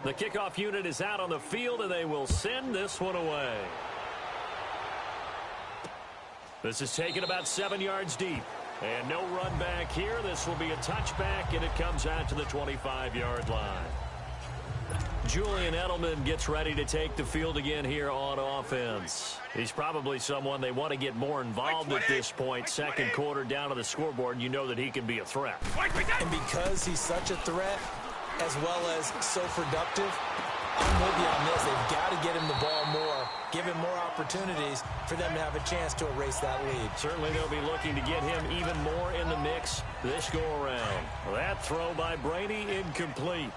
The kickoff unit is out on the field, and they will send this one away. This is taken about 7 yards deep. And no run back here. This will be a touchback, and it comes out to the 25-yard line. Julian Edelman gets ready to take the field again here on offense. He's probably someone they want to get more involved at this point. Second quarter down on the scoreboard, and you know that he can be a threat. And because he's such a threat, as well as so productive, I'm with you on this. They've got to get him the ball more, give him more opportunities for them to have a chance to erase that lead. Certainly they'll be looking to get him even more in the mix this go-around. That throw by Brady, incomplete.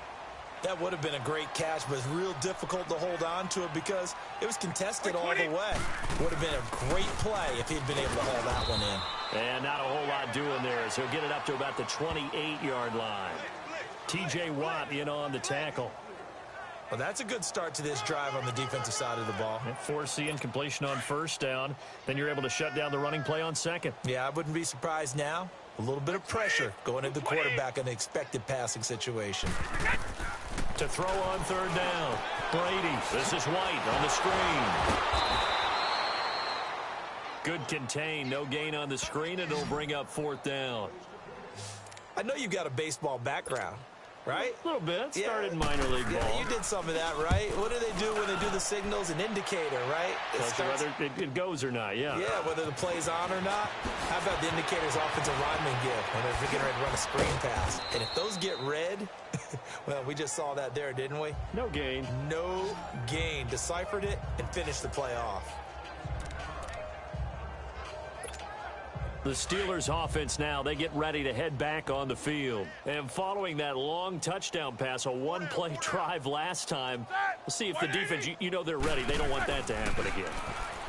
That would have been a great catch, but it's real difficult to hold on to it because it was contested all the way. Would have been a great play if he'd been able to haul that one in. And not a whole lot doing there, so he'll get it up to about the 28-yard line. T.J. Watt in on the tackle. Well, that's a good start to this drive on the defensive side of the ball. Force the incompletion on first down. Then you're able to shut down the running play on second. Yeah, I wouldn't be surprised now. A little bit of pressure going at the quarterback in an expected passing situation. To throw on third down. Brady. This is White on the screen. Good contain. No gain on the screen, and it'll bring up fourth down. I know you've got a baseball background, right? A little bit. Started in minor league ball. Yeah, you did some of that, right? What do they do when they do the signals? An indicator, right? Whether it goes or not, yeah. Yeah, whether the play's on or not. How about the indicators offensive linemen give when they're getting ready to run a screen pass? And if those get red, well, we just saw that there, didn't we? No gain. No gain. Deciphered it and finished the play off. The Steelers offense now, they get ready to head back on the field. And following that long touchdown pass, a one-play drive last time, we'll see if the defense, you know they're ready. They don't want that to happen again.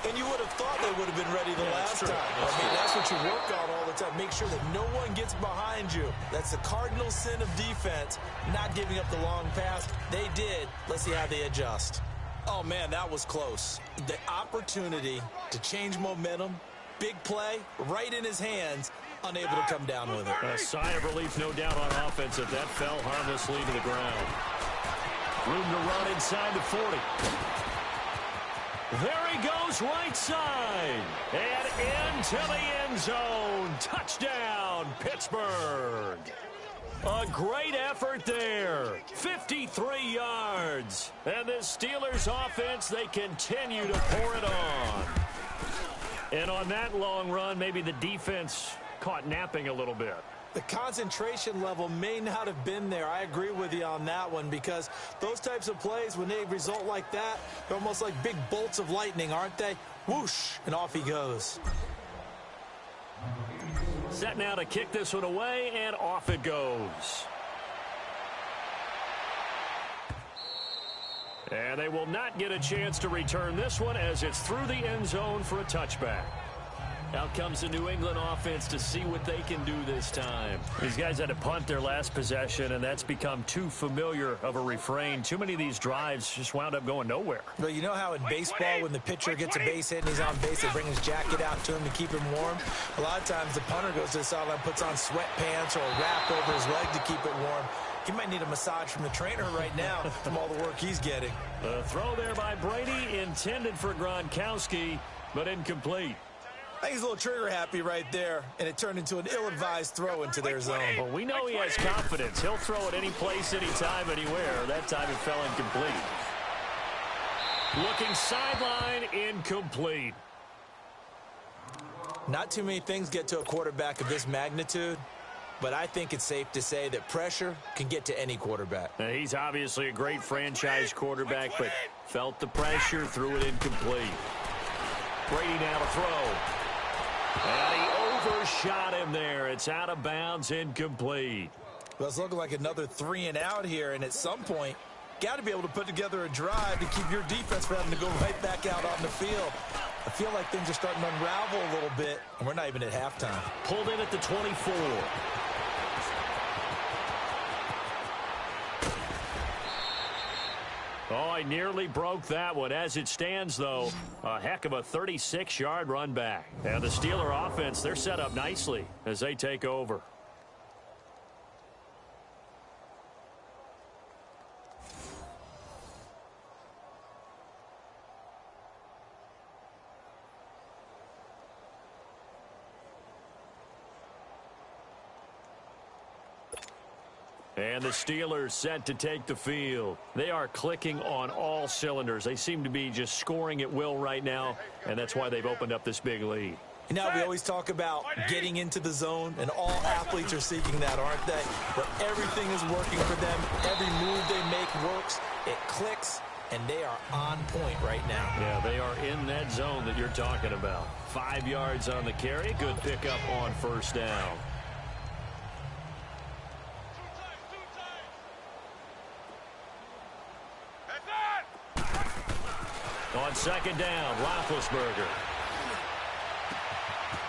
And you would have thought they would have been ready the last time. I mean, that's what you work on all the time. Make sure that no one gets behind you. That's the cardinal sin of defense, not giving up the long pass. They did. Let's see how they adjust. Oh, man, that was close. The opportunity to change momentum, big play, right in his hands, unable to come down with it. A sigh of relief, no doubt, on offense if that fell harmlessly to the ground. Room to run inside the 40. There he goes, right side. And into the end zone. Touchdown, Pittsburgh. A great effort there. 53 yards. And the Steelers offense, they continue to pour it on. And on that long run, maybe the defense caught napping a little bit. The concentration level may not have been there. I agree with you on that one because those types of plays, when they result like that, they're almost like big bolts of lightning, aren't they? Whoosh, and off he goes. Set now to kick this one away, and off it goes. And they will not get a chance to return this one as it's through the end zone for a touchback. Out comes the New England offense to see what they can do this time. These guys had to punt their last possession, and that's become too familiar of a refrain. Too many of these drives just wound up going nowhere. Well, you know how in baseball, when the pitcher gets a base hit and he's on base, they bring his jacket out to him to keep him warm? A lot of times the punter goes to the sideline, puts on sweatpants or a wrap over his leg to keep it warm. He might need a massage from the trainer right now from all the work he's getting. The throw there by Brady, intended for Gronkowski, but incomplete. I think he's a little trigger happy right there, and it turned into an ill-advised throw into their zone. Well, we know he has confidence. He'll throw it any place, anytime, anywhere. That time it fell incomplete. Looking sideline, incomplete. Not too many things get to a quarterback of this magnitude, but I think it's safe to say that pressure can get to any quarterback. Now, he's obviously a great franchise quarterback, but felt the pressure, threw it incomplete. Brady now to throw. And he overshot him there. It's out of bounds, incomplete. Well, it's looking like another 3 and out here, and at some point, got to be able to put together a drive to keep your defense from having to go right back out on the field. I feel like things are starting to unravel a little bit, and we're not even at halftime. Pulled in at the 24. Oh, I nearly broke that one. As it stands, though, a heck of a 36-yard run back. And the Steeler offense, they're set up nicely as they take over. And the Steelers set to take the field. They are clicking on all cylinders. They seem to be just scoring at will right now, and that's why they've opened up this big lead. You know, we always talk about getting into the zone, and all athletes are seeking that, aren't they? But everything is working for them. Every move they make works. It clicks, and they are on point right now. Yeah, they are in that zone that you're talking about. 5 yards on the carry. Good pickup on first down. On second down, Roethlisberger.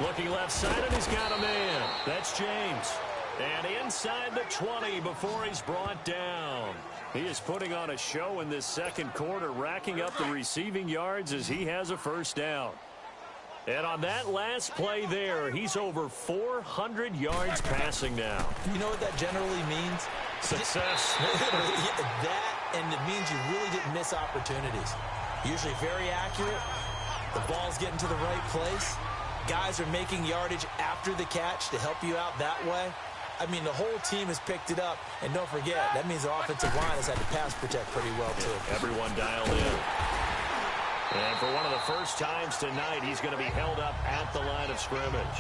Looking left side, and he's got a man. That's James. And inside the 20 before he's brought down. He is putting on a show in this second quarter, racking up the receiving yards as he has a first down. And on that last play there, he's over 400 yards passing now. You know what that generally means? Success. That, and it means you really didn't miss opportunities. Usually very accurate. The ball's getting to the right place. Guys are making yardage after the catch to help you out that way. I mean, the whole team has picked it up. And don't forget, that means the offensive line has had to pass protect pretty well, too. Everyone dialed in. And for one of the first times tonight, he's going to be held up at the line of scrimmage.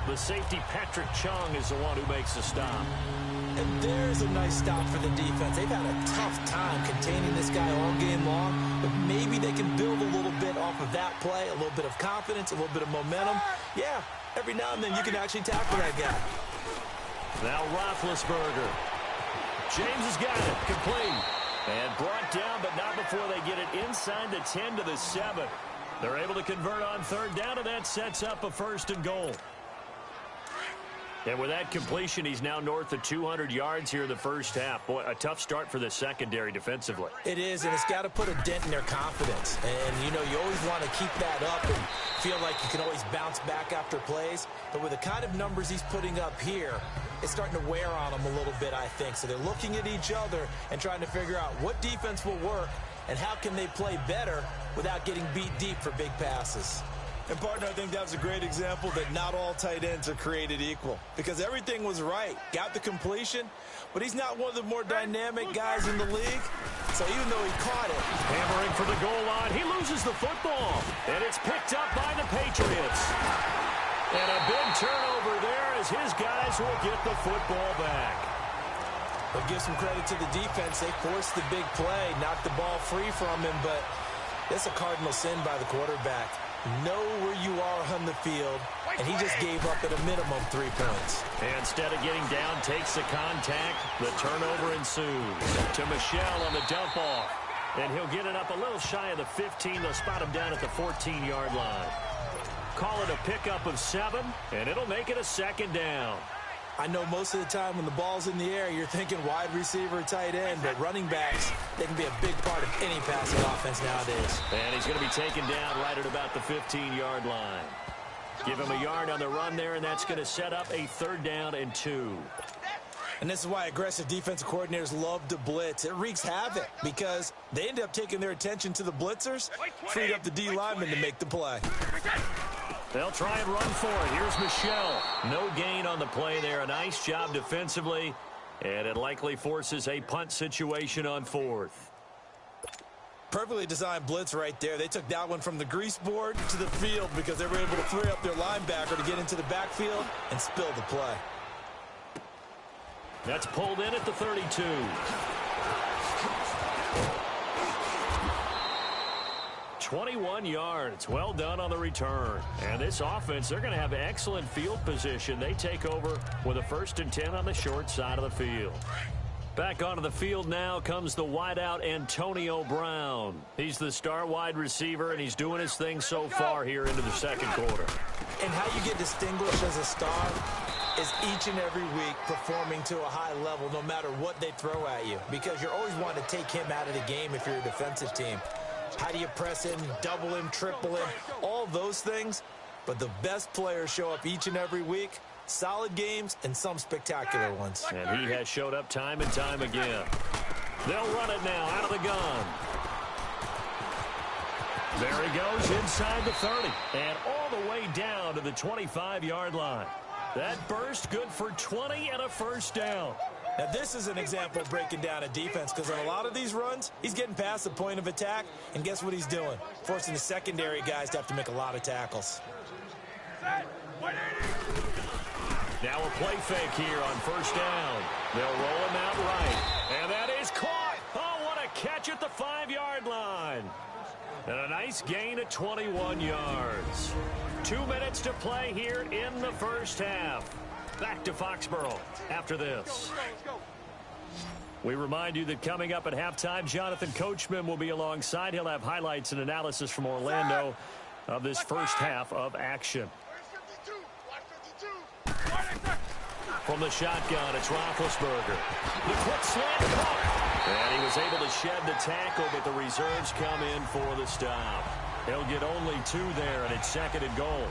The safety, Patrick Chung, is the one who makes the stop. And there's a nice stop for the defense. They've had a tough time containing this guy all game long, but maybe they can build a little bit off of that play, a little bit of confidence, a little bit of momentum. Yeah, every now and then you can actually tackle that guy. Now Roethlisberger. James has got it, complete. And brought down, but not before they get it inside the 10 to the 7. They're able to convert on third down, and that sets up a first and goal. And with that completion, he's now north of 200 yards here in the first half. Boy, a tough start for the secondary defensively. It is, and it's got to put a dent in their confidence. And, you know, you always want to keep that up and feel like you can always bounce back after plays. But with the kind of numbers he's putting up here, it's starting to wear on them a little bit, I think. So they're looking at each other and trying to figure out what defense will work and how can they play better without getting beat deep for big passes. And, partner, I think that was a great example that not all tight ends are created equal. Because everything was right. Got the completion, but he's not one of the more dynamic guys in the league. So even though he caught it. Hammering for the goal line. He loses the football. And it's picked up by the Patriots. And a big turnover there as his guys will get the football back. But give some credit to the defense. They forced the big play, knocked the ball free from him, but that's a cardinal sin by the quarterback. Know where you are on the field, and he just gave up at a minimum 3 points. And instead of getting down, takes the contact. The turnover ensues to Michel on the dump off. And he'll get it up a little shy of the 15. They'll spot him down at the 14-yard line. Call it a pickup of 7, and it'll make it a second down. I know most of the time when the ball's in the air, you're thinking wide receiver, tight end, but running backs, they can be a big part of any passing offense nowadays. And he's going to be taken down right at about the 15-yard line. Give him a yard on the run there, and that's going to set up a 3rd down and 2. And this is why aggressive defensive coordinators love to blitz. It wreaks havoc because they end up taking their attention to the blitzers, freed up the D lineman to make the play. They'll try and run for it. Here's Michel. No gain on the play there. A nice job defensively, and it likely forces a punt situation on 4th. Perfectly designed blitz right there. They took that one from the grease board to the field because they were able to free up their linebacker to get into the backfield and spill the play. That's pulled in at the 32. 21 yards. Well done on the return. And this offense, they're going to have excellent field position. They take over with a 1st and 10 on the short side of the field. Back onto the field now comes the wideout Antonio Brown. He's the star wide receiver, and he's doing his thing so far here into the second quarter. And how you get distinguished as a star is each and every week performing to a high level no matter what they throw at you, because you're always wanting to take him out of the game if you're a defensive team. How do you press him, double him, triple him, all those things? But the best players show up each and every week. Solid games and some spectacular ones. And he has showed up time and time again. They'll run it now out of the gun. There he goes inside the 30 and all the way down to the 25-yard line. That burst good for 20 and a 1st down. Now, this is an example of breaking down a defense because on a lot of these runs, he's getting past the point of attack, and guess what he's doing? Forcing the secondary guys to have to make a lot of tackles. Now a play fake here on first down. They'll roll him out right. And that is caught. Oh, what a catch at the 5-yard line. And a nice gain at 21 yards. 2 minutes to play here in the first half. Back to Foxborough after this. We remind you that coming up at halftime, Jonathan Coachman will be alongside. He'll have highlights and analysis from Orlando of this first half of action. From the shotgun, it's Roethlisberger. The quick slant caught. And he was able to shed the tackle, but the reserves come in for the stop. He'll get only 2 there, and it's second and goal.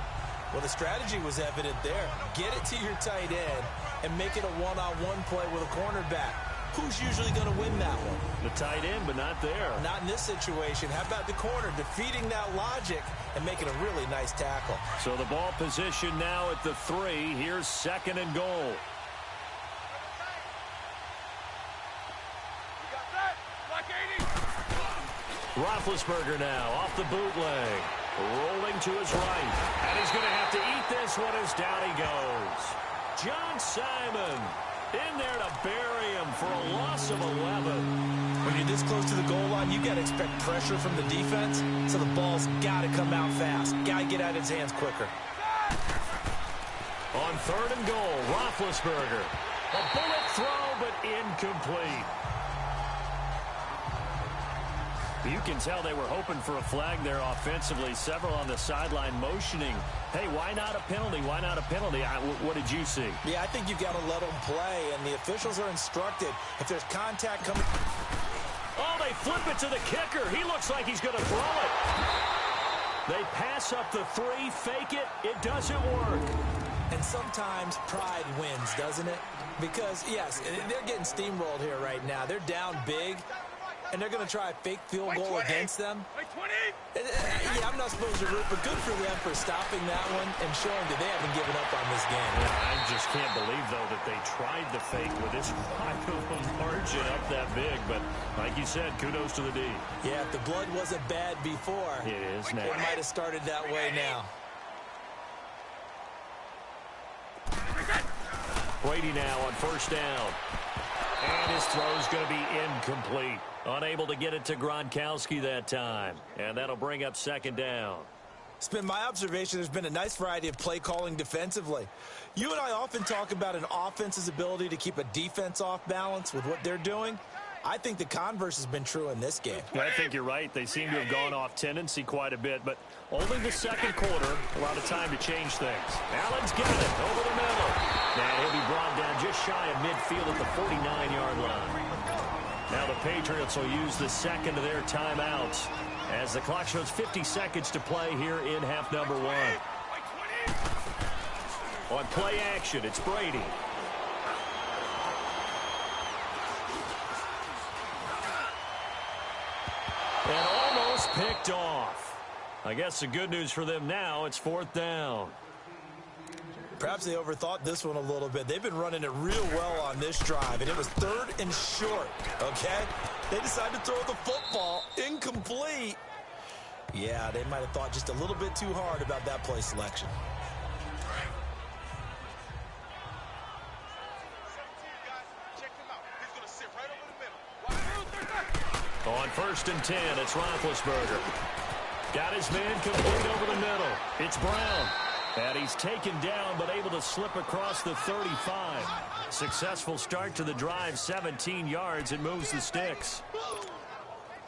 Well, the strategy was evident there. Get it to your tight end and make it a one-on-one play with a cornerback. Who's usually going to win that one? The tight end, but not there. Not in this situation. How about the corner defeating that logic and making a really nice tackle? So the ball position now at the 3. Here's second and goal. Roethlisberger now off the bootleg. Rolling to his right. And he's going to have to eat this one as down he goes. John Simon in there to bury him for a loss of 11. When you're this close to the goal line, you got to expect pressure from the defense, so the ball's got to come out fast. Got to get out of his hands quicker. On third and goal, Roethlisberger. A bullet throw, but incomplete. You can tell they were hoping for a flag there offensively. Several on the sideline motioning, hey, why not a penalty? Why not a penalty? What did you see? Yeah, I think you got to let them play, and the officials are instructed. If there's contact coming... Oh, they flip it to the kicker. He looks like he's going to throw it. They pass up the 3, fake it. It doesn't work. And sometimes pride wins, doesn't it? Because, yes, they're getting steamrolled here right now. They're down big. And they're going to try a fake field goal against them. Yeah, I'm not supposed to root, but good for them for stopping that one and showing that they haven't given up on this game. Yeah, I just can't believe, though, that they tried the fake with this wide of a margin up that big. But like you said, kudos to the D. Yeah, if the blood wasn't bad before, it is now. It might have started that way now. Brady now on first down. And his throw's going to be incomplete. Unable to get it to Gronkowski that time. And that'll bring up second down. It's been my observation there's been a nice variety of play calling defensively. You and I often talk about an offense's ability to keep a defense off balance with what they're doing. I think the converse has been true in this game. Yeah, I think you're right. They seem to have gone off tendency quite a bit, but only the second quarter, a lot of time to change things. Allen's got it over the middle. And he'll be brought down just shy of midfield at the 49-yard line. Now the Patriots will use the second of their timeouts as the clock shows 50 seconds to play here in half number 1. On play action, it's Brady. And almost picked off. I guess the good news for them now, it's fourth down. Perhaps they overthought this one a little bit. They've been running it real well on this drive, and it was third and short, okay? They decided to throw the football incomplete. Yeah, they might have thought just a little bit too hard about that play selection. On first and 10, it's Roethlisberger. Got his man complete over the middle. It's Brown. And he's taken down, but able to slip across the 35. Successful start to the drive, 17 yards, and moves the sticks.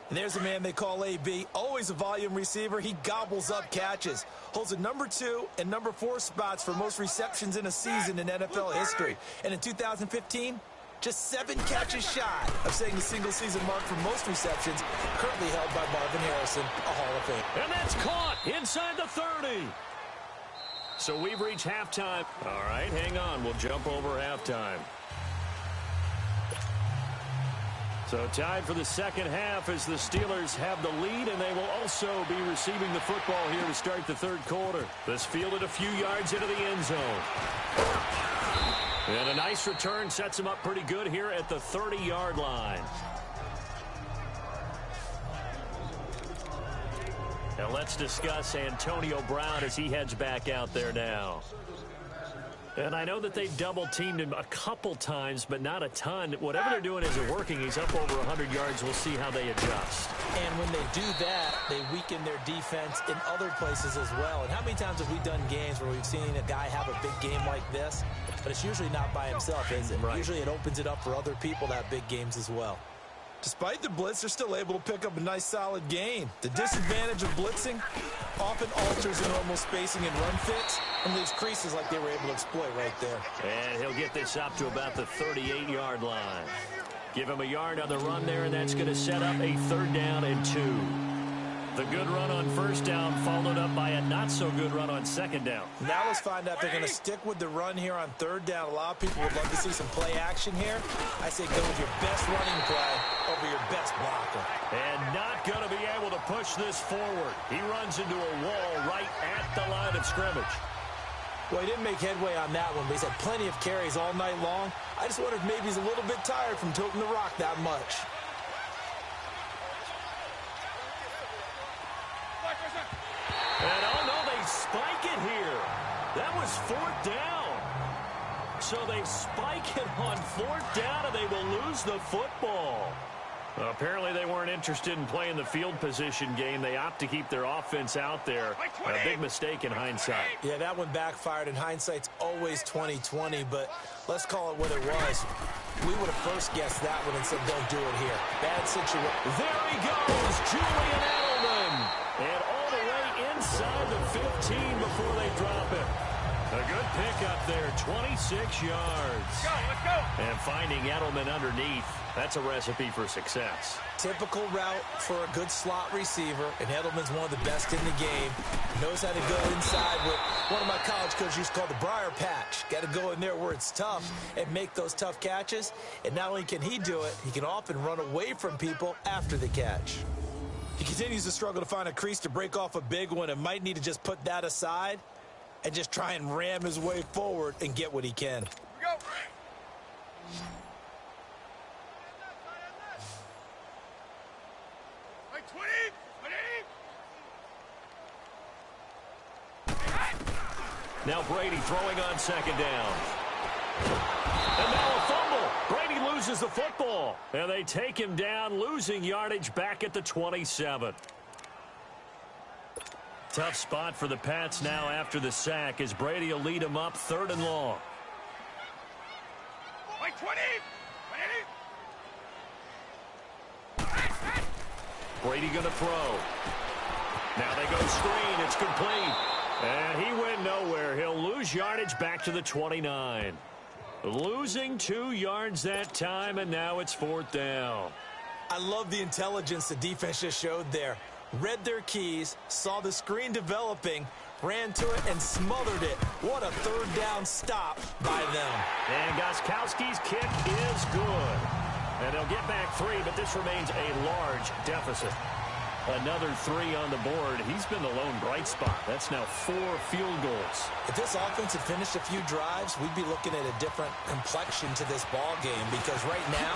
And there's a man they call AB. Always a volume receiver. He gobbles up catches. Holds the number 2 and number 4 spots for most receptions in a season in NFL history. And in 2015, just 7 catches shy of setting the single-season mark for most receptions, currently held by Marvin Harrison, a Hall of Fame. And that's caught inside the 30. So we've reached halftime. All right, hang on. We'll jump over halftime. So tied for the second half as the Steelers have the lead, and they will also be receiving the football here to start the third quarter. This fielded a few yards into the end zone. And a nice return sets him up pretty good here at the 30-yard line. Now let's discuss Antonio Brown as he heads back out there now. And I know that they've double-teamed him a couple times, but not a ton. Whatever they're doing isn't working. He's up over 100 yards. We'll see how they adjust. And when they do that, they weaken their defense in other places as well. And how many times have we done games where we've seen a guy have a big game like this? But it's usually not by himself, is it? Right. Usually it opens it up for other people to have big games as well. Despite the blitz, they're still able to pick up a nice, solid gain. The disadvantage of blitzing often alters the normal spacing and run fits and leaves creases like they were able to exploit right there. And he'll get this up to about the 38-yard line. Give him a yard on the run there, and that's going to set up a 3rd down and 2. The good run on 1st down followed up by a not-so-good run on 2nd down. Now let's find out if they're going to stick with the run here on 3rd down. A lot of people would love to see some play action here. I say go with your best running play over your best blocker. And not going to be able to push this forward. He runs into a wall right at the line of scrimmage. Well, he didn't make headway on that one, but he's had plenty of carries all night long. I just wonder if maybe he's a little bit tired from toting the rock that much. And oh no, they spike it here. That was 4th down. So they spike it on 4th down, and they will lose the football. Apparently they weren't interested in playing the field position game. They opt to keep their offense out there. A big mistake in hindsight. Yeah, that one backfired. In hindsight's always 20/20, but let's call it what it was. We would have first guessed that one and said, don't do it here. Bad situation. There he goes, Julian Edelman. And all the way inside the 15 before they drop it. A good pickup there, 26 yards. Let's go. And finding Edelman underneath, that's a recipe for success. Typical route for a good slot receiver, and Edelman's one of the best in the game. Knows how to go inside what one of my college coaches used to call the briar patch. Got to go in there where it's tough and make those tough catches. And not only can he do it, he can often run away from people after the catch. He continues to struggle to find a crease to break off a big one and might need to just put that aside and just try and ram his way forward and get what he can. Go. Like 20. Now Brady throwing on 2nd down. And now a fumble. Brady loses the football. And they take him down, losing yardage back at the 27. Tough spot for the Pats now after the sack as Brady will lead them up 3rd and long. Like 20. Brady going to throw. Now they go screen. It's complete. And he went nowhere. He'll lose yardage back to the 29. Losing 2 yards that time, and now it's 4th down. I love the intelligence the defense just showed there. Read their keys, saw the screen developing, ran to it, and smothered it. What a 3rd down stop by them. And Gostkowski's kick is good. And they'll get back 3, but this remains a large deficit. Another 3 on the board. He's been the lone bright spot. That's now 4 field goals. If this offense had finished a few drives, we'd be looking at a different complexion to this ball game because right now,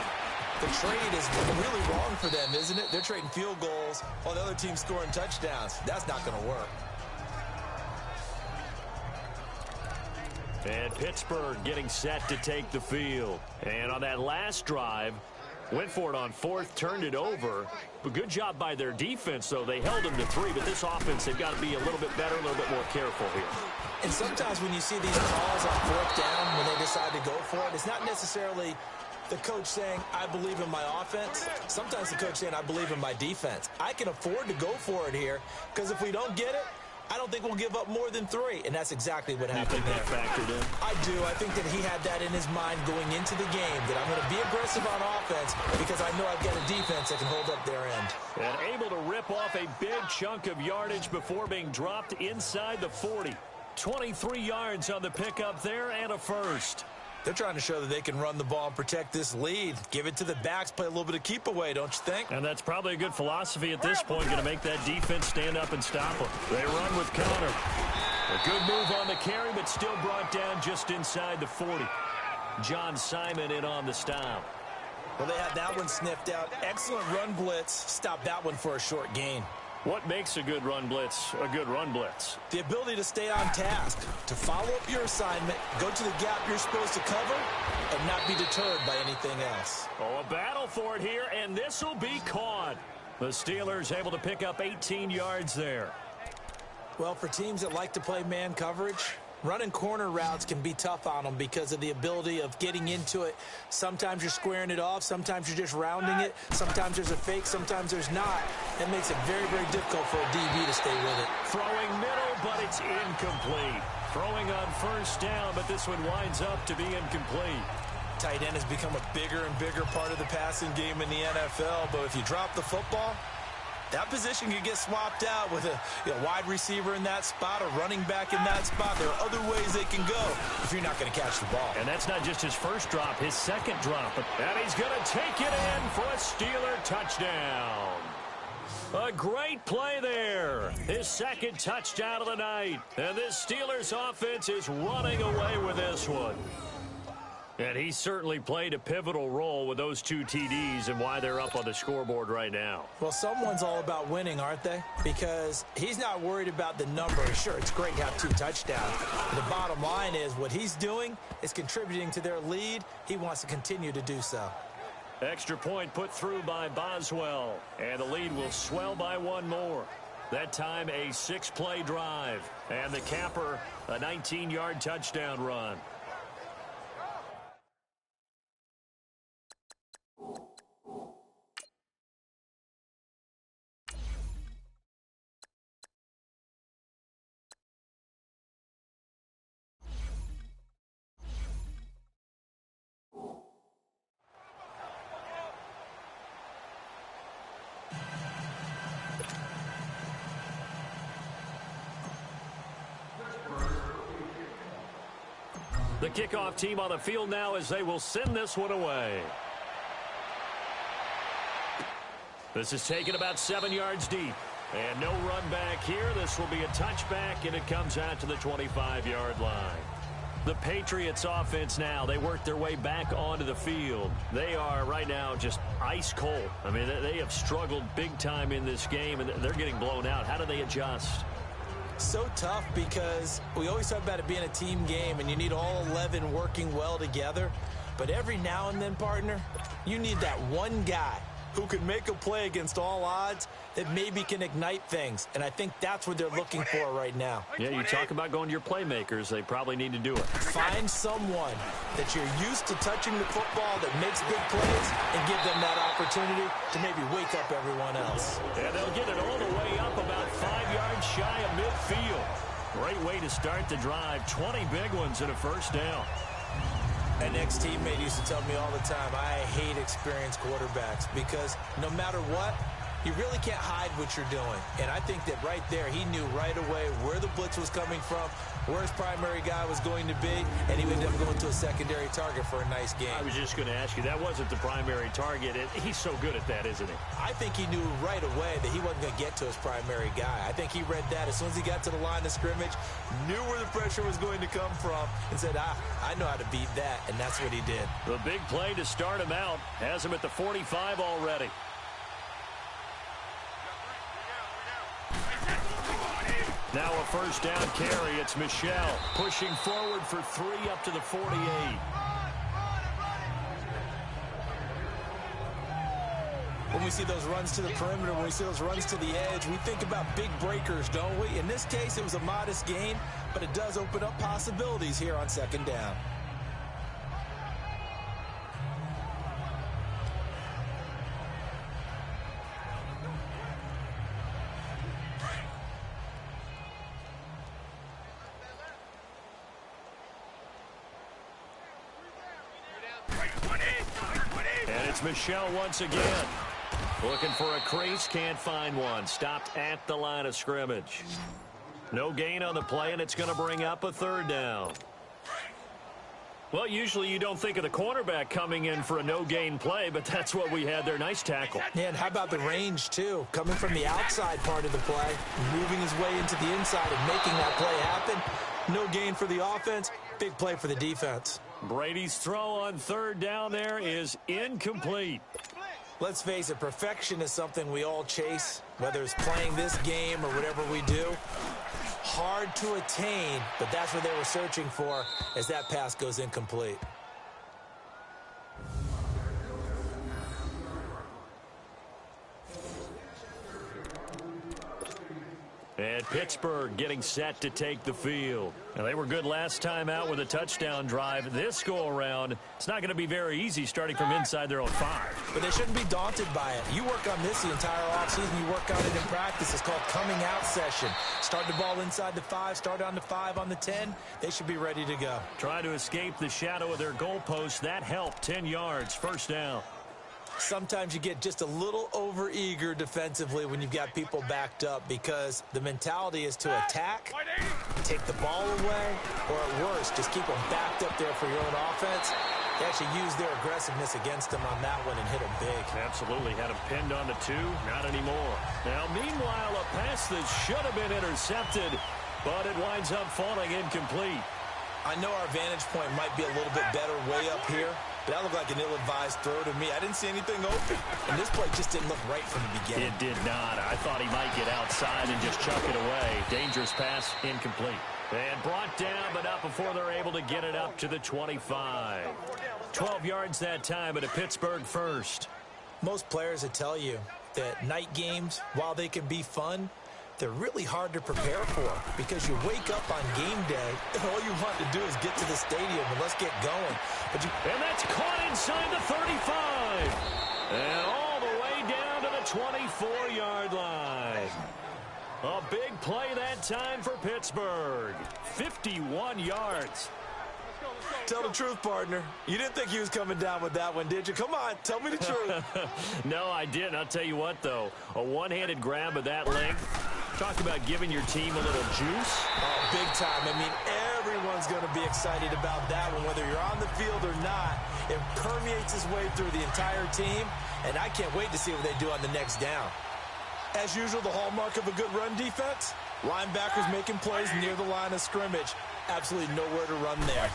the trade is really wrong for them, isn't it? They're trading field goals while the other team's scoring touchdowns. That's not going to work. And Pittsburgh getting set to take the field. And on that last drive, went for it on 4th, turned it over. But good job by their defense, though. They held them to 3, but this offense, they've got to be a little bit better, a little bit more careful here. And sometimes when you see these calls on 4th down, when they decide to go for it, it's not necessarily the coach saying, I believe in my offense. Sometimes the coach saying, I believe in my defense. I can afford to go for it here because if we don't get it, I don't think we'll give up more than 3, and that's exactly what happened there. You think that factored in? I do. I think that he had that in his mind going into the game, that I'm going to be aggressive on offense because I know I've got a defense that can hold up their end. And able to rip off a big chunk of yardage before being dropped inside the 40. 23 yards on the pickup there and a first. They're trying to show that they can run the ball and protect this lead. Give it to the backs, play a little bit of keep away, don't you think? And that's probably a good philosophy at this point, going to make that defense stand up and stop them. They run with Connor. A good move on the carry, but still brought down just inside the 40. John Simon in on the stop. Well, they had that one sniffed out. Excellent run blitz. Stopped that one for a short gain. What makes a good run blitz a good run blitz? The ability to stay on task, to follow up your assignment, go to the gap you're supposed to cover, and not be deterred by anything else. Oh, a battle for it here, and this will be caught. The Steelers able to pick up 18 yards there. Well, for teams that like to play man coverage, running corner routes can be tough on them because of the ability of getting into it. Sometimes you're squaring it off. Sometimes you're just rounding it. Sometimes there's a fake. Sometimes there's not. That makes it very, very difficult for a DB to stay with it. Throwing middle, but it's incomplete. Throwing on first down, but this one winds up to be incomplete. Tight end has become a bigger and bigger part of the passing game in the NFL, but if you drop the football, that position can get swapped out with a wide receiver in that spot, a running back in that spot. There are other ways they can go if you're not going to catch the ball. And that's not just his first drop, his second drop. And he's going to take it in for a Steeler touchdown. A great play there. His second touchdown of the night. And this Steelers offense is running away with this one. And he certainly played a pivotal role with those two TDs and why they're up on the scoreboard right now. Well, someone's all about winning, aren't they? Because he's not worried about the number. Sure, it's great to have 2 touchdowns. But the bottom line is what he's doing is contributing to their lead. He wants to continue to do so. Extra point put through by Boswell. And the lead will swell by one more. That time a 6-play drive. And the capper, a 19-yard touchdown run. The kickoff team on the field now as they will send this one away. This is taken about 7 yards deep. And no run back here. This will be a touchback, and it comes out to the 25-yard line. The Patriots offense now, they work their way back onto the field. They are right now just ice cold. I mean, they have struggled big time in this game, and they're getting blown out. How do they adjust? So tough because we always talk about it being a team game and you need all 11 working well together. But every now and then, partner, you need that one guy who can make a play against all odds that maybe can ignite things. And I think that's what they're looking for right now. Yeah, you talk about going to your playmakers. They probably need to do it. Find someone that you're used to touching the football that makes big plays and give them that opportunity to maybe wake up everyone else. And they'll get it all the way up about 5 yards shy of midfield. Great way to start the drive. 20 big ones and a first down. An ex-teammate used to tell me all the time, I hate experienced quarterbacks because no matter what, you really can't hide what you're doing. And I think that right there, he knew right away where the blitz was coming from, where his primary guy was going to be, and he ended up going to a secondary target for a nice game. I was just going to ask you, that wasn't the primary target. He's so good at that, isn't he? I think he knew right away that he wasn't going to get to his primary guy. I think he read that as soon as he got to the line of scrimmage, knew where the pressure was going to come from, and said, I know how to beat that, and that's what he did. The big play to start him out has him at the 45 already. Now a first down carry. It's Michel pushing forward for 3 up to the 48. When we see those runs to the perimeter, when we see those runs to the edge, we think about big breakers, don't we? In this case, it was a modest gain, but it does open up possibilities here on second down. And it's Michel once again. Looking for a crease, can't find one. Stopped at the line of scrimmage. No gain on the play, and it's going to bring up a third down. Well, usually you don't think of the cornerback coming in for a no-gain play, but that's what we had there. Nice tackle. Yeah, and how about the range, too? Coming from the outside part of the play, moving his way into the inside and making that play happen. No gain for the offense, big play for the defense. Brady's throw on third down there is incomplete. Let's face it, perfection is something we all chase, whether it's playing this game or whatever we do. Hard to attain, but that's what they were searching for as that pass goes incomplete. And Pittsburgh getting set to take the field. Now, they were good last time out with a touchdown drive. This go-around, it's not going to be very easy starting from inside their own 5. But they shouldn't be daunted by it. You work on this the entire offseason. You work on it in practice. It's called coming out session. Start the ball inside the 5, start on the 5, on the 10. They should be ready to go. Trying to escape the shadow of their goalpost. That helped. 10 yards, first down. Sometimes you get just a little over-eager defensively when you've got people backed up because the mentality is to attack, take the ball away, or at worst, just keep them backed up there for your own offense. They actually used their aggressiveness against them on that one and hit them big. Absolutely. Had him pinned on the 2. Not anymore. Now, meanwhile, a pass that should have been intercepted, but it winds up falling incomplete. I know our vantage point might be a little bit better way up here, but that looked like an ill-advised throw to me. I didn't see anything open, and this play just didn't look right from the beginning. It did not. I thought he might get outside and just chuck it away. Dangerous pass, incomplete. And brought down, but not before they're able to get it up to the 25. 12 yards that time, but a Pittsburgh first. Most players would tell you that night games, while they can be fun, they're really hard to prepare for because you wake up on game day and all you want to do is get to the stadium and let's get going. And that's caught inside the 35. And all the way down to the 24-yard line. A big play that time for Pittsburgh. 51 yards. Tell the truth, partner. You didn't think he was coming down with that one, did you? Come on, tell me the truth. No, I didn't. I'll tell you what, though. A one-handed grab of that length. Talk about giving your team a little juice. Oh, big time. I mean, everyone's going to be excited about that one, whether you're on the field or not. It permeates its way through the entire team, and I can't wait to see what they do on the next down. As usual, the hallmark of a good run defense, linebackers making plays near the line of scrimmage. Absolutely nowhere to run there.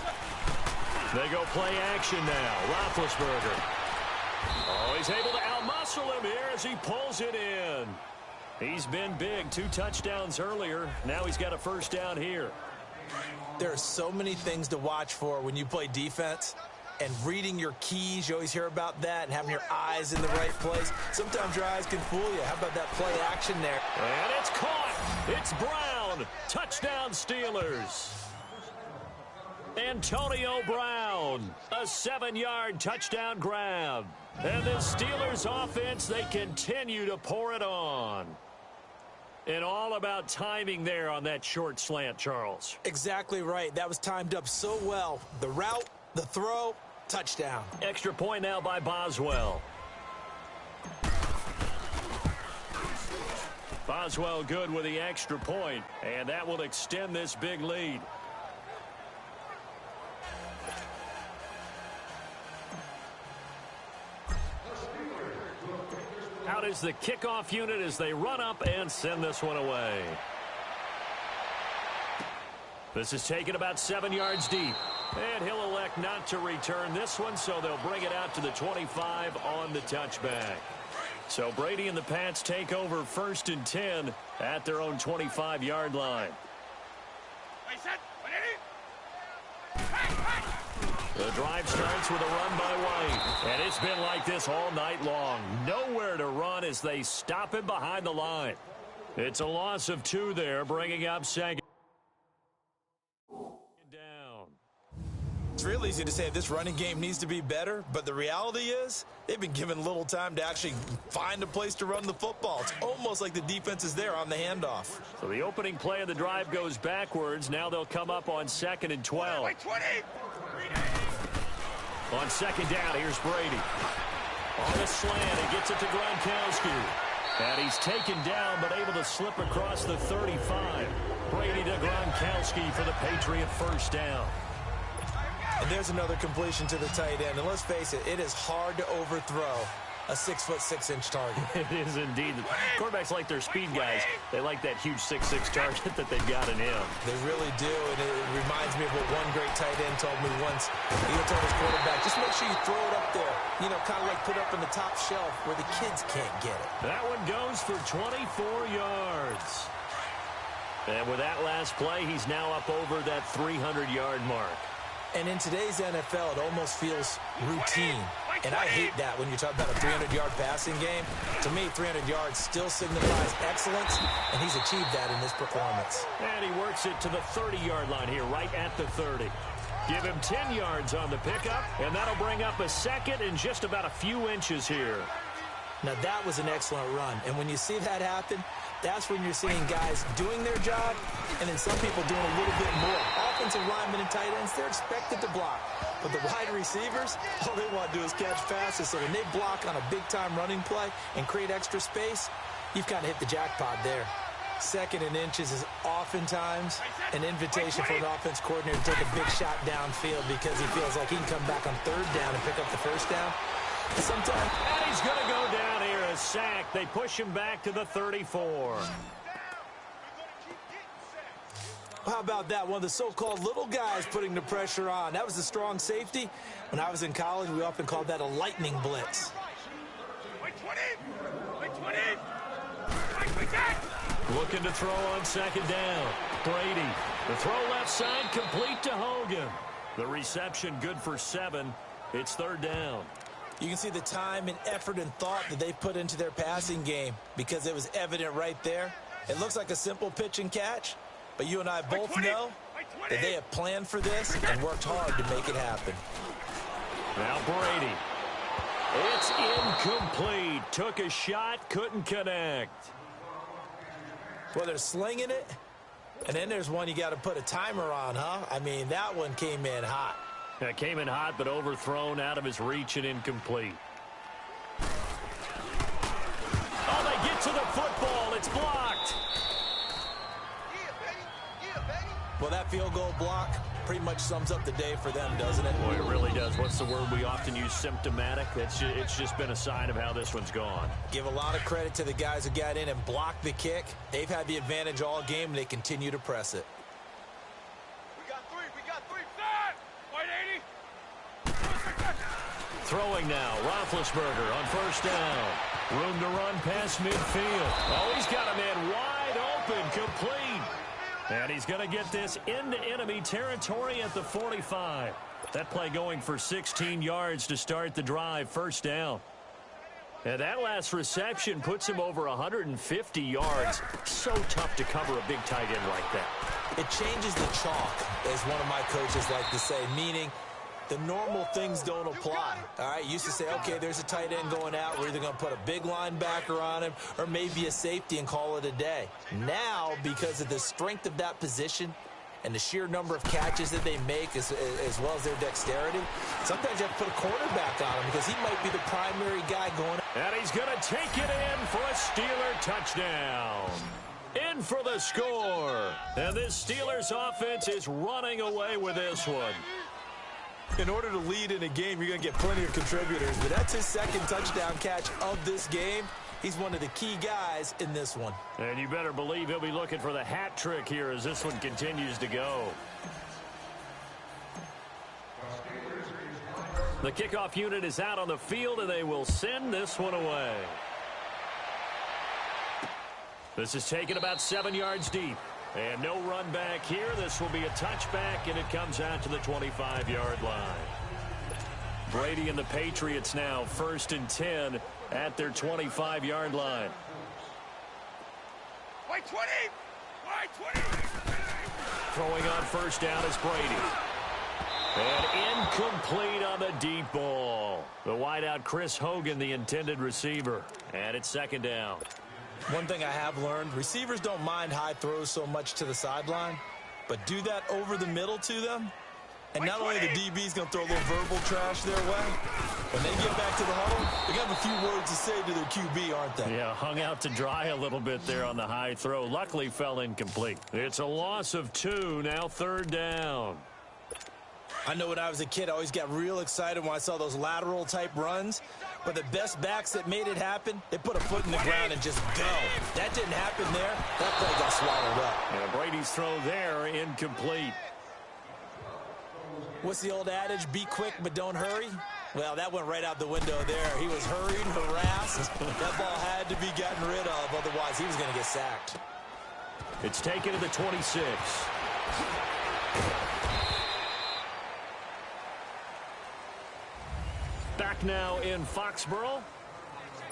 They go play action now. Roethlisberger. Oh, he's able to outmuscle him here as he pulls it in. He's been big. 2 touchdowns earlier. Now he's got a first down here. There are so many things to watch for when you play defense. And reading your keys, you always hear about that, and having your eyes in the right place. Sometimes your eyes can fool you. How about that play action there? And it's caught. It's Brown. Touchdown Steelers. Antonio Brown, a 7-yard touchdown grab. And the Steelers offense, they continue to pour it on. And all about timing there on that short slant, Charles. Exactly right. That was timed up so well. The route, the throw, touchdown. Extra point now by Boswell. Boswell good with the extra point, and that will extend this big lead. Out is the kickoff unit as they run up and send this one away. This is taken about 7 yards deep. And he'll elect not to return this one, so they'll bring it out to the 25 on the touchback. So Brady and the Pats take over 1st and 10 at their own 25-yard line. The drive starts with a run by White. And it's been like this all night long. Nowhere to run as they stop him behind the line. It's a loss of 2 there, bringing up second down. It's real easy to say this running game needs to be better, but the reality is they've been given little time to actually find a place to run the football. It's almost like the defense is there on the handoff. So the opening play of the drive goes backwards. Now they'll come up on 2nd and 12. On 2nd down, here's Brady. On the slant, he gets it to Gronkowski. And he's taken down, but able to slip across the 35. Brady to Gronkowski for the Patriot first down. And there's another completion to the tight end. And let's face it, it is hard to overthrow a 6'6" target. It is indeed. Quarterbacks like their speed guys. They like that huge 6'6" target that they've got in him. They really do, and it reminds me of what one great tight end told me once. He told his quarterback, just make sure you throw it up there. You know, kind of like put it up on the top shelf where the kids can't get it. That one goes for 24 yards. And with that last play, he's now up over that 300-yard mark. And in today's NFL, it almost feels routine. And I hate that when you talk about a 300-yard passing game. To me, 300 yards still signifies excellence, and he's achieved that in this performance. And he works it to the 30-yard line here, right at the 30. Give him 10 yards on the pickup, and that'll bring up a second and just about a few inches here. Now, that was an excellent run. And when you see that happen, that's when you're seeing guys doing their job and then some people doing a little bit more. Offensive linemen and tight ends, they're expected to block. But the wide receivers, all they want to do is catch passes. So when they block on a big-time running play and create extra space, you've kind of hit the jackpot there. Second and inches is oftentimes an invitation for an offense coordinator to take a big shot downfield because he feels like he can come back on third down and pick up the first down. Sometimes. And he's going to go down here, a sack. They push him back to the 34. How about that? One of the so-called little guys putting the pressure on. That was a strong safety. When I was in college, we often called that a lightning blitz. Looking to throw on second down. Brady. The throw left side complete to Hogan. The reception good for 7. It's third down. You can see the time and effort and thought that they put into their passing game because it was evident right there. It looks like a simple pitch and catch, but you and I both know that they have planned for this and worked hard to make it happen. Now Brady. It's incomplete. Took a shot, couldn't connect. Well, they're slinging it, and then there's one you got to put a timer on, huh? I mean, that one came in hot. That came in hot, but overthrown, out of his reach, and incomplete. Oh, they get to the football. It's blocked. Well, that field goal block pretty much sums up the day for them, doesn't it? Boy, it really does. What's the word we often use? Symptomatic. It's just been a sign of how this one's gone. Give a lot of credit to the guys who got in and blocked the kick. They've had the advantage all game, and they continue to press it. Throwing now, Roethlisberger on first down. Room to run past midfield. Oh, he's got a man wide open, complete. And he's going to get this into enemy territory at the 45. That play going for 16 yards to start the drive, first down. And that last reception puts him over 150 yards. So tough to cover a big tight end like that. It changes the chalk, as one of my coaches like to say, meaning the normal things don't apply. All right, used to say, okay, there's a tight end going out. We're either going to put a big linebacker on him or maybe a safety and call it a day. Now, because of the strength of that position and the sheer number of catches that they make as well as their dexterity, sometimes you have to put a cornerback on him because he might be the primary guy going. And he's going to take it in for a Steeler touchdown. In for the score. And this Steelers offense is running away with this one. In order to lead in a game, you're going to get plenty of contributors, but that's his second touchdown catch of this game. He's one of the key guys in this one. And you better believe he'll be looking for the hat trick here as this one continues to go. The kickoff unit is out on the field, and they will send this one away. This is taken about 7 yards deep. And no run back here. This will be a touchback, and it comes out to the 25-yard line. Brady and the Patriots now 1st and 10 at their 25-yard line. White 20! White 20! Throwing on first down is Brady. And incomplete on the deep ball. The wideout Chris Hogan, the intended receiver. And it's second down. One thing I have learned, receivers don't mind high throws so much to the sideline, but do that over the middle to them, and not only the DB's going to throw a little verbal trash their way, when they get back to the huddle, they got a few words to say to their QB, aren't they? Yeah, hung out to dry a little bit there on the high throw. Luckily fell incomplete. It's a loss of 2, now third down. I know when I was a kid, I always got real excited when I saw those lateral type runs. But the best backs that made it happen, they put a foot in the ground and just go. That didn't happen there. That play got swallowed up. And Brady's throw there, incomplete. What's the old adage? Be quick, but don't hurry. Well, that went right out the window there. He was hurried, harassed. That ball had to be gotten rid of. Otherwise, he was going to get sacked. It's taken to the 26. Back now in Foxborough.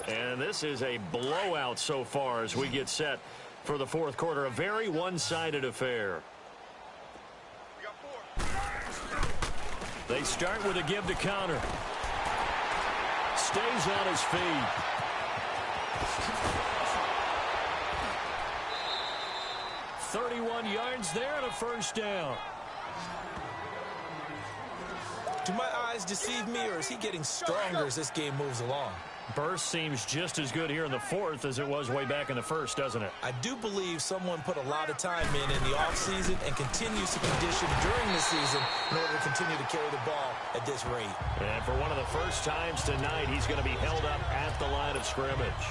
And this is a blowout so far as we get set for the fourth quarter. A very one-sided affair. They start with a give to Connor. Stays on his feet. "31 yards there and a first down." Do my eyes deceive me, or is he getting stronger as this game moves along? Burst seems just as good here in the fourth as it was way back in the first, doesn't it? I do believe someone put a lot of time in the offseason and continues to condition during the season in order to continue to carry the ball at this rate. And for one of the first times tonight, he's going to be held up at the line of scrimmage.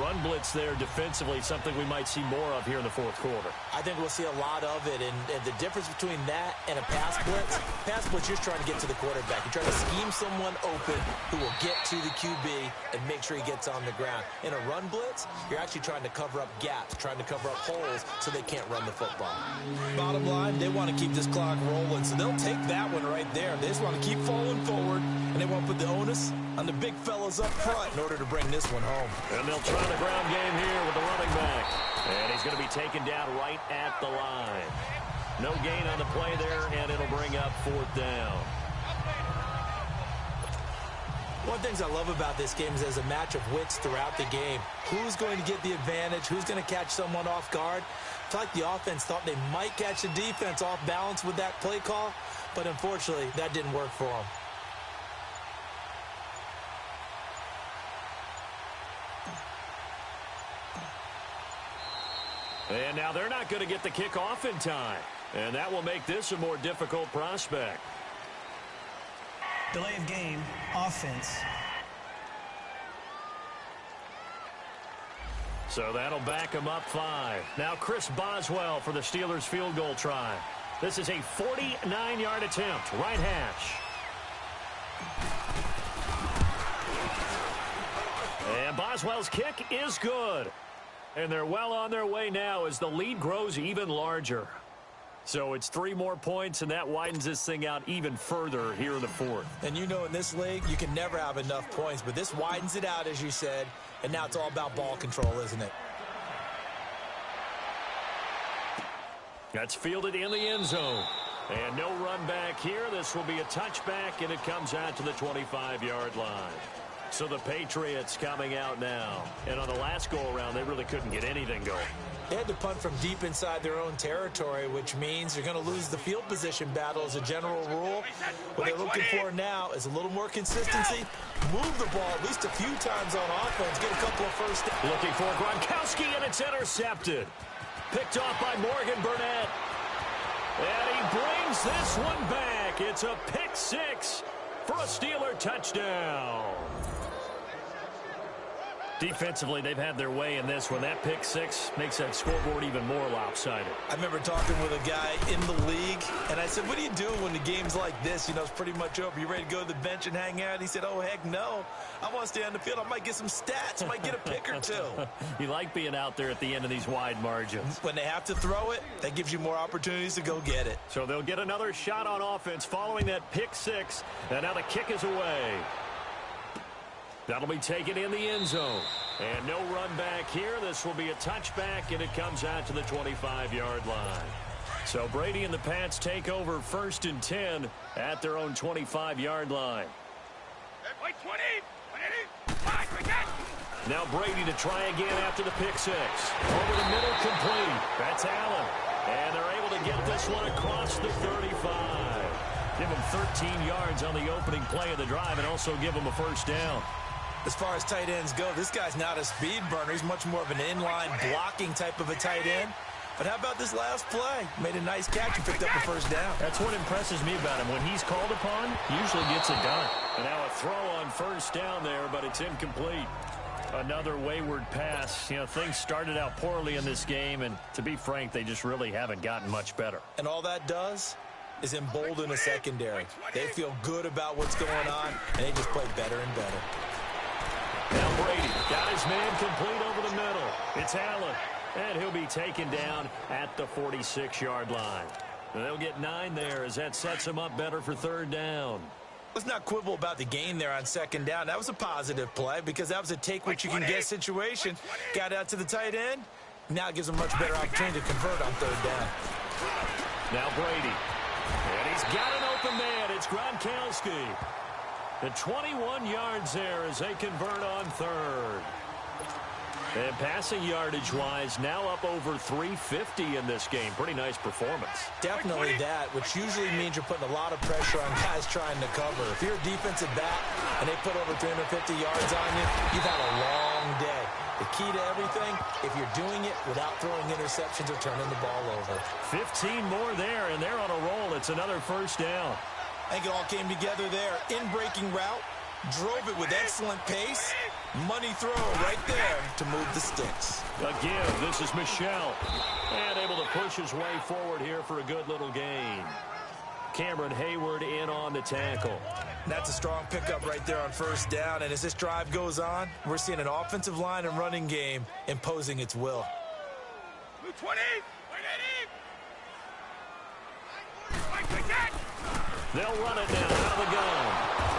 Run blitz there defensively, something we might see more of here in the fourth quarter. I think we'll see a lot of it, and the difference between that and a pass blitz, you're trying to get to the quarterback. You're trying to scheme someone open who will get to the QB and make sure he gets on the ground. In a run blitz, you're actually trying to cover up gaps, trying to cover up holes so they can't run the football. Bottom line, they want to keep this clock rolling, so they'll take that one right there. They just want to keep falling forward, and they want to put the onus on the big fellas up front in order to bring this one home. And they'll try the ground game here with the running back. And he's going to be taken down right at the line. No gain on the play there, and it'll bring up fourth down. One of the things I love about this game is there's a match of wits throughout the game. Who's going to get the advantage? Who's going to catch someone off guard? I feel like the offense thought they might catch the defense off balance with that play call, but unfortunately, that didn't work for them. And now they're not going to get the kickoff in time. And that will make this a more difficult prospect. Delay of game, offense. So that'll back him up 5. Now Chris Boswell for the Steelers field goal try. This is a 49-yard attempt, right hash. And Boswell's kick is good. And they're well on their way now as the lead grows even larger. So it's 3 more points, and that widens this thing out even further here in the fourth. And you know in this league, you can never have enough points, but this widens it out, as you said, and now it's all about ball control, isn't it? That's fielded in the end zone. And no run back here. This will be a touchback, and it comes out to the 25-yard line. So the Patriots coming out now. And on the last go-around, they really couldn't get anything going. They had to punt from deep inside their own territory, which means you're going to lose the field position battle as a general rule. What they're looking for now is a little more consistency. Move the ball at least a few times on offense. Get a couple of first downs. Looking for Gronkowski, and it's intercepted. Picked off by Morgan Burnett. And he brings this one back. It's a pick 6 for a Steeler touchdown. Defensively, they've had their way in this one. That pick 6 makes that scoreboard even more lopsided. I remember talking with a guy in the league, and I said, what do you do when the game's like this? You know, it's pretty much over. You ready to go to the bench and hang out? He said, oh, heck no. I want to stay on the field. I might get some stats. I might get a pick or two. You like being out there at the end of these wide margins. When they have to throw it, that gives you more opportunities to go get it. So they'll get another shot on offense following that pick 6, and now the kick is away. That'll be taken in the end zone. And no run back here. This will be a touchback, and it comes out to the 25-yard line. So Brady and the Pats take over 1st and 10 at their own 25-yard line. Now Brady to try again after the pick 6. Over the middle, complete. That's Allen. And they're able to get this one across the 35. Give him 13 yards on the opening play of the drive and also give him a first down. As far as tight ends go, this guy's not a speed burner. He's much more of an inline blocking type of a tight end. But how about this last play? Made a nice catch and picked up the first down. That's what impresses me about him. When he's called upon, he usually gets it done. And now a throw on first down there, but it's incomplete. Another wayward pass. You know, things started out poorly in this game, and to be frank, they just really haven't gotten much better. And all that does is embolden a secondary. They feel good about what's going on, and they just play better and better. Now Brady got his man complete over the middle. It's Allen, and he'll be taken down at the 46-yard line. They'll get 9 there as that sets them up better for third down. Let's not quibble about the gain there on second down. That was a positive play because that was a take-what-you-can-get situation. Got out to the tight end. Now it gives them a much better opportunity to convert on third down. Now Brady. And he's got an open man. It's Gronkowski. The 21 yards there as they convert on third. And passing yardage-wise, now up over 350 in this game. Pretty nice performance. Definitely that, which usually means you're putting a lot of pressure on guys trying to cover. If you're a defensive back and they put over 350 yards on you, you've had a long day. The key to everything, if you're doing it without throwing interceptions or turning the ball over. 15 more there, and they're on a roll. It's another first down. I think it all came together there. In-breaking route, drove it with excellent pace. Money throw right there to move the sticks. Again, this is Michelle. And able to push his way forward here for a good little gain. Cameron Hayward in on the tackle. That's a strong pickup right there on first down. And as this drive goes on, we're seeing an offensive line and running game imposing its will. 20. They'll run it now out of the gun.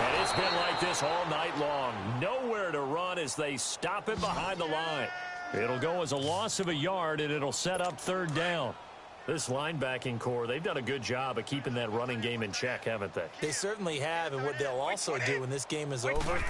And it's been like this all night long. Nowhere to run as they stop it behind the line. It'll go as a loss of a yard, and it'll set up third down. This linebacking core, they've done a good job of keeping that running game in check, haven't they? They certainly have, and what they'll also do when this game is over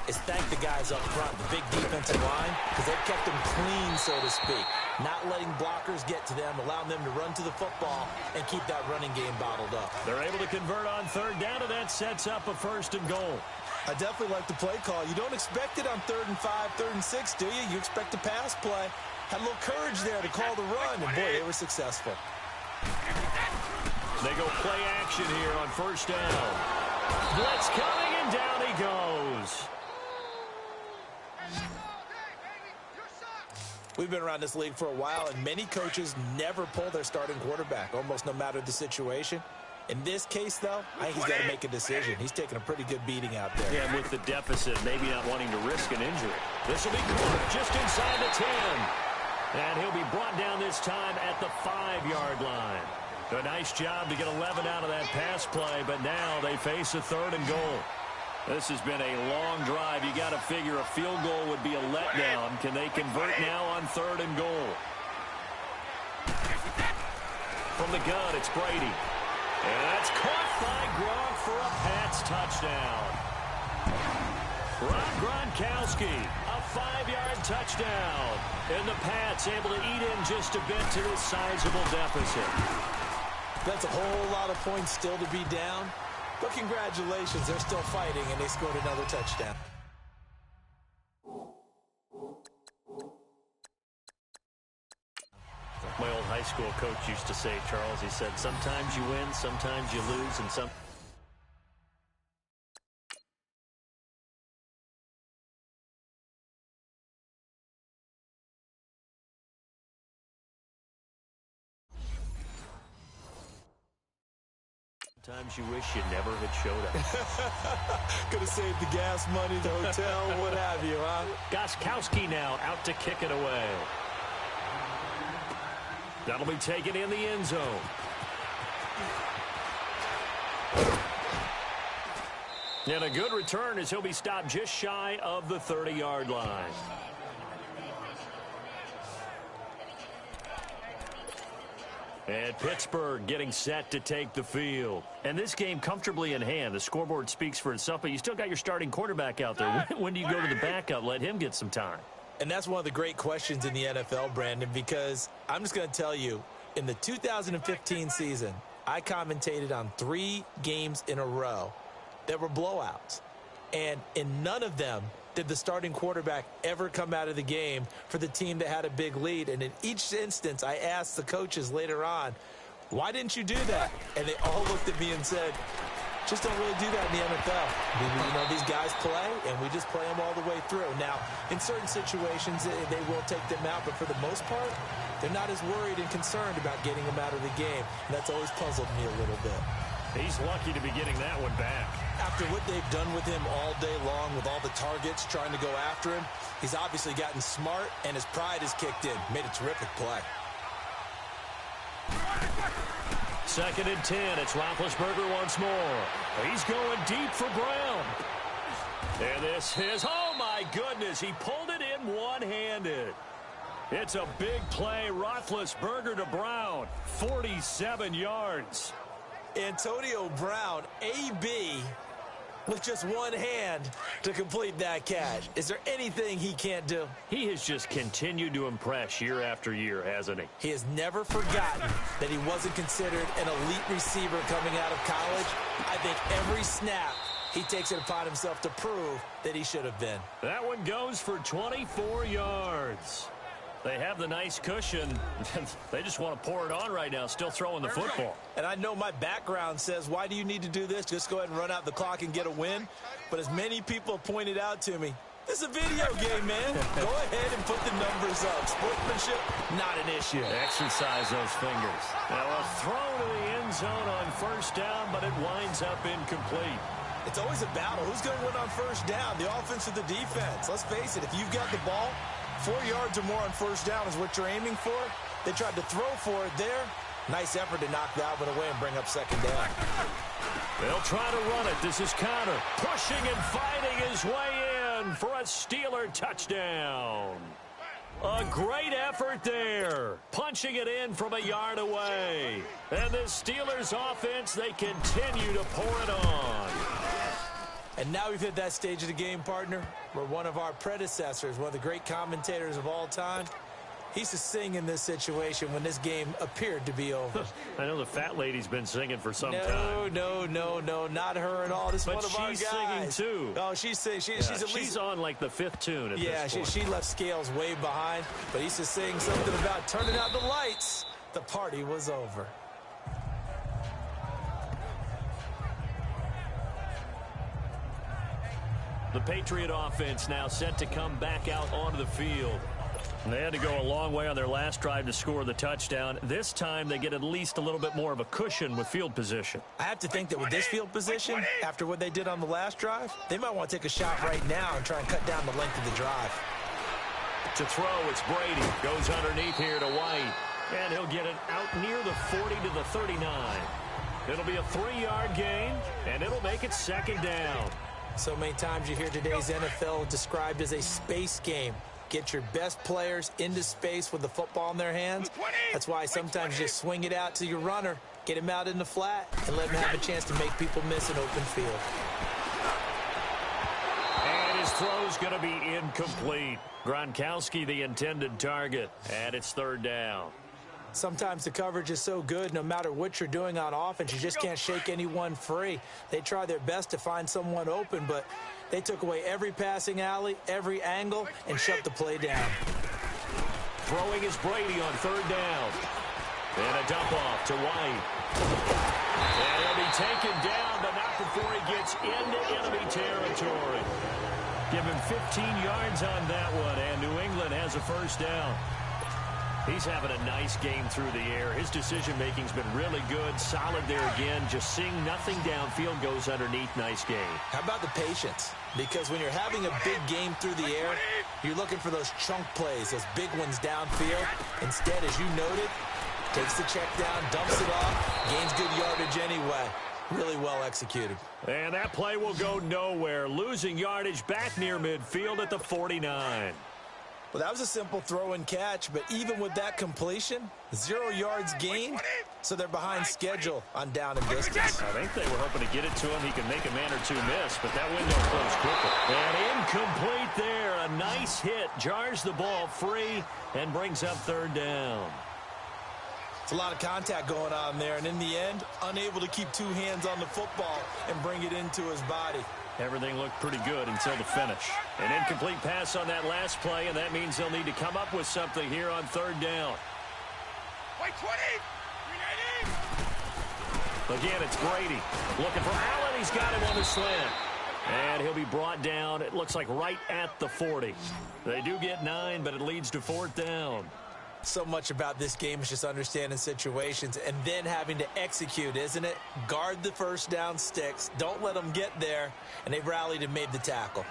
is thank the guys up front, the big defensive line, because they've kept them clean, so to speak. Not letting blockers get to them, allowing them to run to the football and keep that running game bottled up. They're able to convert on third down, and that sets up a first and goal. I definitely like the play call. You don't expect it on 3rd and 5, 3rd and 6, do you? You expect a pass play. Had a little courage there to call the run, and boy, they were successful. They go play action here on first down. Blitz coming, and down he goes. We've been around this league for a while, and many coaches never pull their starting quarterback, almost no matter the situation. In this case, though, I think he's got to make a decision. He's taking a pretty good beating out there. Yeah, with the deficit, maybe not wanting to risk an injury. This will be caught just inside the 10. And he'll be brought down this time at the 5-yard line. A nice job to get 11 out of that pass play, but now they face a 3rd and goal. This has been a long drive. You got to figure a field goal would be a letdown. Can they convert now on 3rd and goal? From the gun, it's Brady. And that's caught by Gronk for a Pats touchdown. Rob Gronkowski, a 5-yard touchdown. And the Pats able to eat in just a bit to this sizable deficit. That's a whole lot of points still to be down. But congratulations, they're still fighting, and they scored another touchdown. My old high school coach used to say, Charles, he said, sometimes you win, sometimes you lose, and some... Sometimes you wish you never had showed up. Could have saved the gas money, the hotel, what have you, huh? Gostkowski now out to kick it away. That'll be taken in the end zone. And a good return as he'll be stopped just shy of the 30-yard line. And Pittsburgh getting set to take the field. And this game comfortably in hand. The scoreboard speaks for itself, but you still got your starting quarterback out there. When do you go to the backup? Let him get some time. And that's one of the great questions in the NFL, Brandon, because I'm just going to tell you, in the 2015 season, I commentated on 3 games in a row that were blowouts. And in none of them did the starting quarterback ever come out of the game for the team that had a big lead. And in each instance, I asked the coaches later on, why didn't you do that? And they all looked at me and said, just don't really do that in the NFL. You know, these guys play, and we just play them all the way through. Now, in certain situations, they will take them out, but for the most part, they're not as worried and concerned about getting them out of the game. And that's always puzzled me a little bit. He's lucky to be getting that one back. After what they've done with him all day long with all the targets trying to go after him, he's obviously gotten smart, and his pride has kicked in. Made a terrific play. 2nd and 10. It's Roethlisberger once more. He's going deep for Brown. And this is, oh my goodness, he pulled it in one-handed. It's a big play. Roethlisberger to Brown. 47 yards. Antonio Brown, AB, with just one hand to complete that catch. Is there anything he can't do? He has just continued to impress year after year, hasn't he? He has never forgotten that he wasn't considered an elite receiver coming out of college. I think every snap he takes it upon himself to prove that he should have been. That one goes for 24 yards. They have the nice cushion. They just want to pour it on right now, still throwing the football. And I know my background says, why do you need to do this? Just go ahead and run out the clock and get a win. But as many people pointed out to me, this is a video game, man. Go ahead and put the numbers up. Sportsmanship, not an issue. Exercise those fingers. Now a throw to the end zone on 1st down, but it winds up incomplete. It's always a battle. Who's going to win on 1st down, the offense or the defense? Let's face it, if you've got the ball, 4 yards or more on 1st down is what you're aiming for. They tried to throw for it there. Nice effort to knock that one away and bring up 2nd down. They'll try to run it. This is Connor pushing and fighting his way in for a Steeler touchdown. A great effort there. Punching it in from a yard away. And the Steelers offense, they continue to pour it on. And now we've hit that stage of the game, partner, where one of our predecessors, one of the great commentators of all time, he used to sing in this situation when this game appeared to be over. I know the fat lady's been singing for some time. No, not her at all. This is one of our guys. But she's singing, too. Oh, she's at least... She's on, like, the 5th tune at this point. She left Scales way behind, but he used to sing something about turning out the lights. The party was over. The Patriot offense now set to come back out onto the field. They had to go a long way on their last drive to score the touchdown. This time they get at least a little bit more of a cushion with field position. I have to think that with this field position, after what they did on the last drive, they might want to take a shot right now and try and cut down the length of the drive. To throw, it's Brady. Goes underneath here to White. And he'll get it out near the 40 to the 39. It'll be a 3-yard gain, and it'll make it 2nd down. So many times you hear today's NFL described as a space game. Get your best players into space with the football in their hands. That's why sometimes you just swing it out to your runner, get him out in the flat, and let him have a chance to make people miss an open field. And his throw's going to be incomplete. Gronkowski, the intended target, and it's 3rd down. Sometimes the coverage is so good, no matter what you're doing on offense, you just can't shake anyone free. They try their best to find someone open, but they took away every passing alley, every angle, and shut the play down. Throwing is Brady on 3rd down. And a dump off to White. And he'll be taken down, but not before he gets into enemy territory. Give him 15 yards on that one, and New England has a 1st down. He's having a nice game through the air. His decision-making's been really good. Solid there again. Just seeing nothing downfield, goes underneath. Nice game. How about the patience? Because when you're having a big game through the air, you're looking for those chunk plays, those big ones downfield. Instead, as you noted, takes the check down, dumps it off, gains good yardage anyway. Really well executed. And that play will go nowhere. Losing yardage back near midfield at the 49. Well, that was a simple throw and catch, but even with that completion, 0 yards gained, so they're behind schedule on down and distance. I think they were hoping to get it to him. He can make a man or two miss, but that window closed quickly. And incomplete there. A nice hit. Jars the ball free and brings up 3rd down. It's a lot of contact going on there, and in the end, unable to keep 2 hands on the football and bring it into his body. Everything looked pretty good until the finish. An incomplete pass on that last play, and that means they'll need to come up with something here on third down. Wait, 20. 380. Again, it's Brady. Looking for Allen. He's got him on the slant. And he'll be brought down, it looks like, right at the 40. They do get 9, but it leads to fourth down. So much about this game is just understanding situations and then having to execute, isn't it? Guard the first down sticks. Don't let them get there. And they rallied and made the tackle.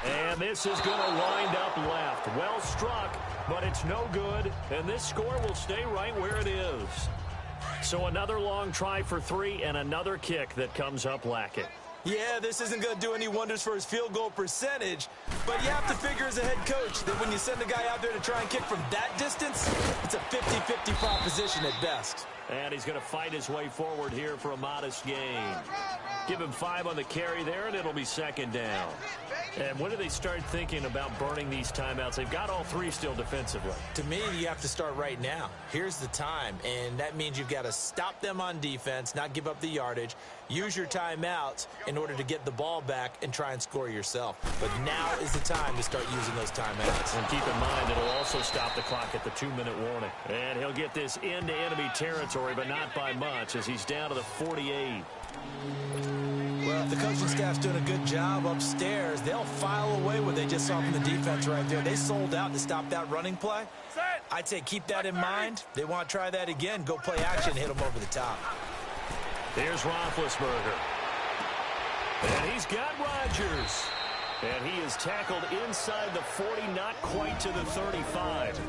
And this is going to wind up left. Well struck, but it's no good. And this score will stay right where it is. So another long try for 3 and another kick that comes up lacking. Yeah, this isn't going to do any wonders for his field goal percentage, but you have to figure as a head coach that when you send a guy out there to try and kick from that distance, it's a 50-50 proposition at best. And he's going to fight his way forward here for a modest gain. Give him 5 on the carry there, and it'll be second down. And when do they start thinking about burning these timeouts? They've got all 3 still defensively. To me, you have to start right now. Here's the time, and that means you've got to stop them on defense, not give up the yardage, use your timeouts in order to get the ball back and try and score yourself. But now is the time to start using those timeouts. And keep in mind, it'll also stop the clock at the 2-minute warning. And he'll get this into enemy territory, but not by much, as he's down to the 48. Well, the coaching staff's doing a good job upstairs. They'll file away what they just saw from the defense right there. They sold out to stop that running play. I'd say keep that in mind. They want to try that again. Go play action, hit them over the top. Here's Roethlisberger. And he's got Rodgers. And he is tackled inside the 40, not quite to the 35.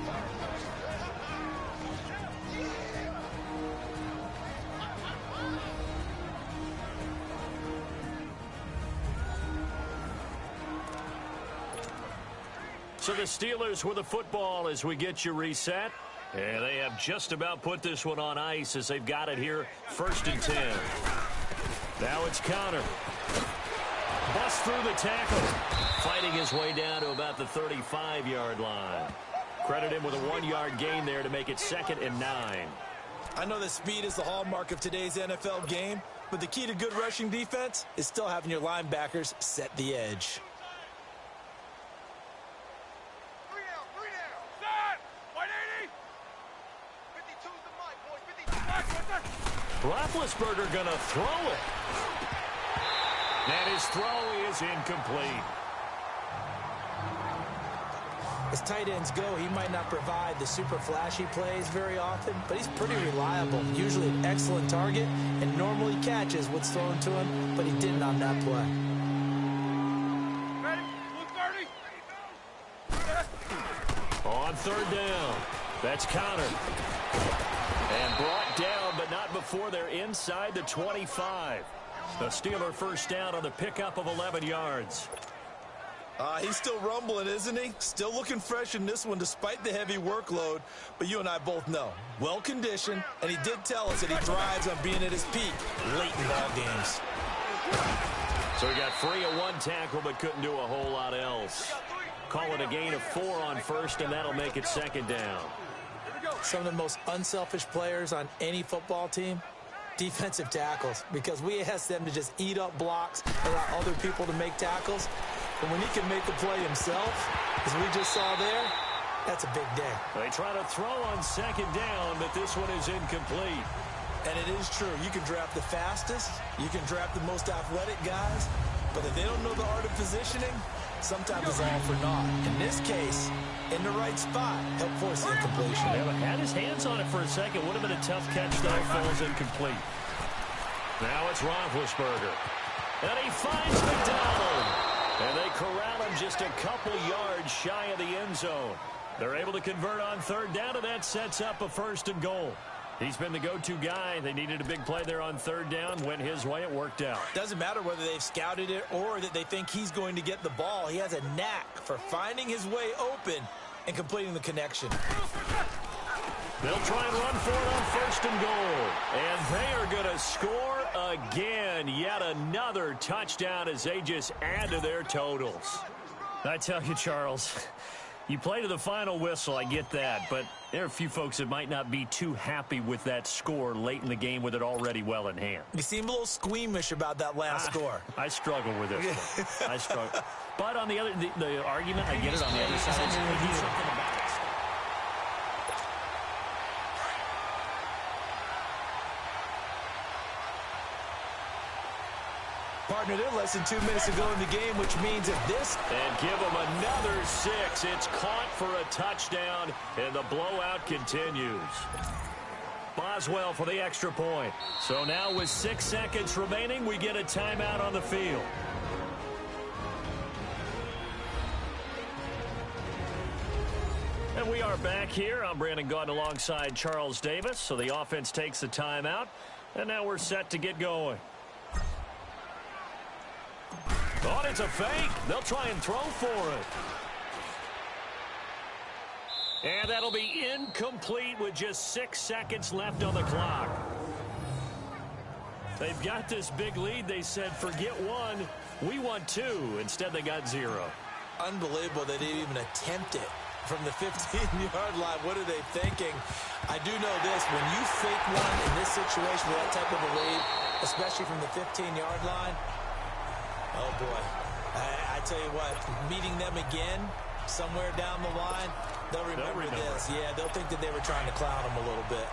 So the Steelers with the football as we get you reset. And they have just about put this one on ice as they've got it here, 1st and 10. Now it's Connor. Busts through the tackle. Fighting his way down to about the 35-yard line. Credit him with a 1-yard gain there to make it 2nd and 9. I know that speed is the hallmark of today's NFL game, but the key to good rushing defense is still having your linebackers set the edge. Roethlisberger going to throw it. And his throw is incomplete. As tight ends go, he might not provide the super flashy plays very often, but he's pretty reliable. Usually an excellent target and normally catches what's thrown to him, but he didn't on that play. On 3rd down, that's Connor. And brought down, but not before they're inside the 25. The Steeler first down on the pickup of 11 yards. He's still rumbling, isn't he? Still looking fresh in this one despite the heavy workload. But you and I both know, well-conditioned, and he did tell us that he thrives on being at his peak late in ball games. So he got free of 1 tackle, but couldn't do a whole lot else. Call it a gain of 4 on 1st, and that'll make it 2nd down. Some of the most unselfish players on any football team, defensive tackles, because we ask them to just eat up blocks, allow other people to make tackles. But when he can make a play himself, as we just saw there, that's a big day. They try to throw on 2nd down, but this one is incomplete. And it is true. You can draft the fastest. You can draft the most athletic guys. But if they don't know the art of positioning, sometimes it's all for naught. In this case, in the right spot, help force the incompletion. Yeah, but had his hands on it for a second. Would have been a tough catch, though. Falls incomplete. Now it's Roethlisberger. And he finds McDonald. And they corral him just a couple yards shy of the end zone. They're able to convert on 3rd down, and that sets up a 1st and goal. He's been the go-to guy. They needed a big play there on 3rd down. Went his way. It worked out. Doesn't matter whether they've scouted it or that they think he's going to get the ball. He has a knack for finding his way open and completing the connection. They'll try and run for it on 1st and goal. And they are going to score again. Yet another touchdown as they just add to their totals. I tell you, Charles, You play to the final whistle, I get that, but there are a few folks that might not be too happy with that score late in the game with it already well in hand. You seem a little squeamish about that last score. I struggle with this one. I struggle. But on the other, the argument, I get it on the other side. There's something about it. Partner, they're less than 2 minutes to go in the game, which means if this... And give them another 6. It's caught for a touchdown, and the blowout continues. Boswell for the extra point. So now with 6 seconds remaining, we get a timeout on the field. And we are back here. I'm Brandon Gaudin alongside Charles Davis. So the offense takes the timeout, and now we're set to get going. Oh, it's a fake. They'll try and throw for it. And that'll be incomplete with just 6 seconds left on the clock. They've got this big lead. They said, forget 1. We want 2. Instead, they got 0. Unbelievable they didn't even attempt it from the 15-yard line. What are they thinking? I do know this. When you fake one in this situation with that type of a lead, especially from the 15-yard line, oh, boy. I tell you what, meeting them again somewhere down the line, they'll remember this. Yeah, they'll think that they were trying to clown them a little bit.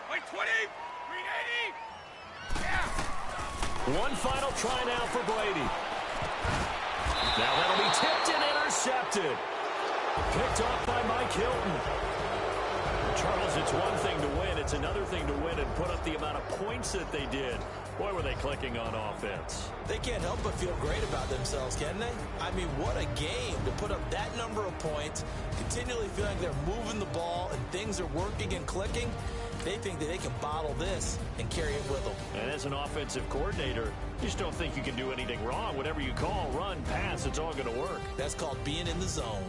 Wait, 20! 380! Yeah! One final try now for Brady. Now that'll be tipped and intercepted. Picked off by Mike Hilton. Charles, it's one thing to win. It's another thing to win and put up the amount of points that they did. Boy, were they clicking on offense. They can't help but feel great about themselves, can they? I mean, what a game to put up that number of points, continually feeling they're moving the ball and things are working and clicking. They think that they can bottle this and carry it with them. And as an offensive coordinator, you just don't think you can do anything wrong. Whatever you call, run, pass, it's all going to work. That's called being in the zone.